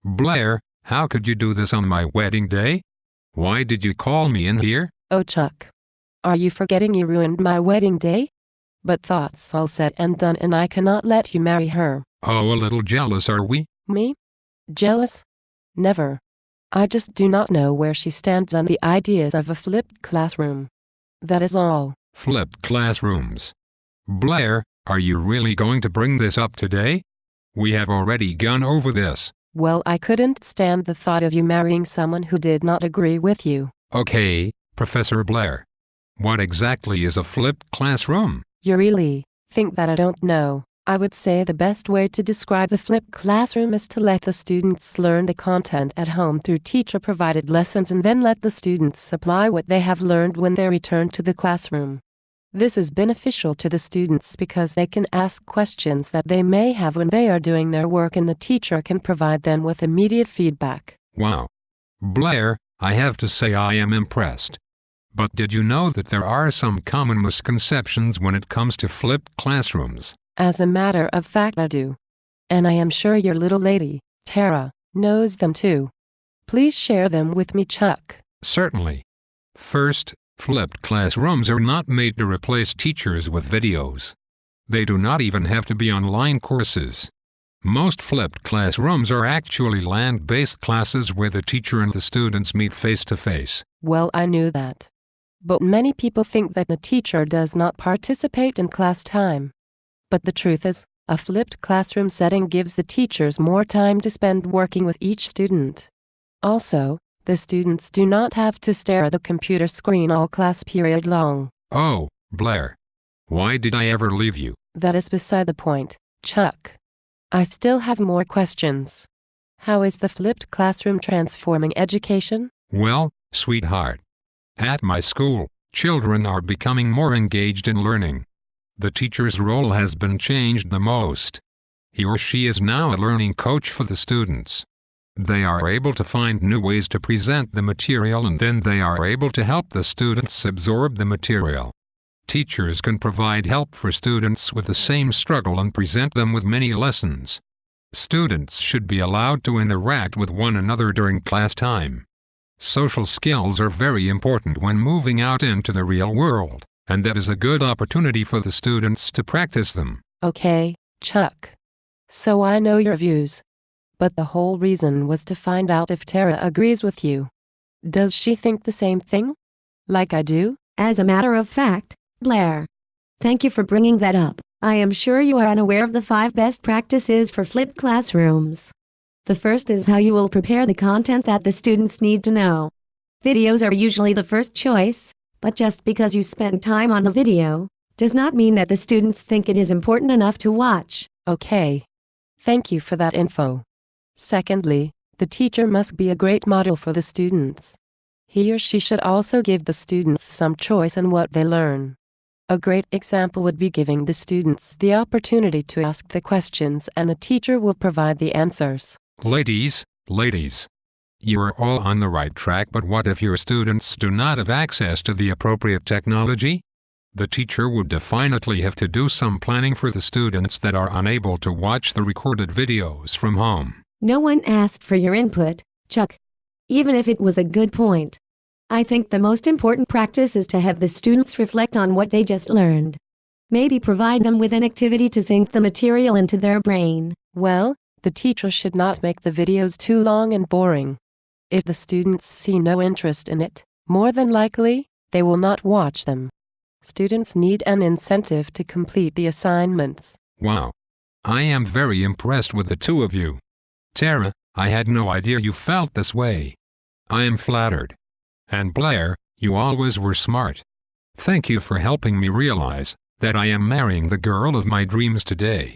Blair, how could you do this on my wedding day? Why did you call me in here? Oh Chuck. Are you forgetting you ruined my wedding day? But thought's all said and done and I cannot let you marry her. Oh, a little jealous are we? Me? Jealous? Never. I just do not know where she stands on the ideas of a flipped classroom. That is all. Flipped classrooms. Blair, are you really going to bring this up today? We have already gone over this. Well, I couldn't stand the thought of you marrying someone who did not agree with you. Okay, Professor Blair. What exactly is a flipped classroom? You really think that I don't know? I would say the best way to describe a flipped classroom is to let the students learn the content at home through teacher-provided lessons and then let the students apply what they have learned when they return to the classroom. This is beneficial to the students because they can ask questions that they may have when they are doing their work and the teacher can provide them with immediate feedback. Wow. Blair, I have to say I am impressed. But did you know that there are some common misconceptions when it comes to flipped classrooms? As a matter of fact, I do. And I am sure your little lady, Tara, knows them too. Please share them with me, Chuck. Certainly. First, flipped classrooms are not made to replace teachers with videos. They do not even have to be online courses. Most flipped classrooms are actually land-based classes where the teacher and the students meet face-to-face. Well, I knew that. But many people think that the teacher does not participate in class time. But the truth is, a flipped classroom setting gives the teachers more time to spend working with each student. Also, the students do not have to stare at a computer screen all class period long. Oh, Blair. Why did I ever leave you? That is beside the point, Chuck. I still have more questions. How is the flipped classroom transforming education? Well, sweetheart. At my school, children are becoming more engaged in learning. The teacher's role has been changed the most. He or she is now a learning coach for the students. They are able to find new ways to present the material and then they are able to help the students absorb the material. Teachers can provide help for students with the same struggle and present them with many lessons. Students should be allowed to interact with one another during class time. Social skills are very important when moving out into the real world, and that is a good opportunity for the students to practice them. Okay, Chuck. So I know your views. But the whole reason was to find out if Tara agrees with you. Does she think the same thing? Like I do? As a matter of fact, Blair. Thank you for bringing that up. I am sure you are unaware of the 5 best practices for flipped classrooms. The first is how you will prepare the content that the students need to know. Videos are usually the first choice, but just because you spend time on the video, does not mean that the students think it is important enough to watch. Okay. Thank you for that info. Secondly, the teacher must be a great model for the students. He or she should also give the students some choice in what they learn. A great example would be giving the students the opportunity to ask the questions and the teacher will provide the answers. Ladies, you are all on the right track, but what if your students do not have access to the appropriate technology? The teacher would definitely have to do some planning for the students that are unable to watch the recorded videos from home. No one asked for your input, Chuck. Even if it was a good point. I think the most important practice is to have the students reflect on what they just learned. Maybe provide them with an activity to sink the material into their brain. Well, the teacher should not make the videos too long and boring. If the students see no interest in it, more than likely, they will not watch them. Students need an incentive to complete the assignments. Wow. I am very impressed with the two of you. Tara, I had no idea you felt this way. I am flattered. And Blair, you always were smart. Thank you for helping me realize that I am marrying the girl of my dreams today.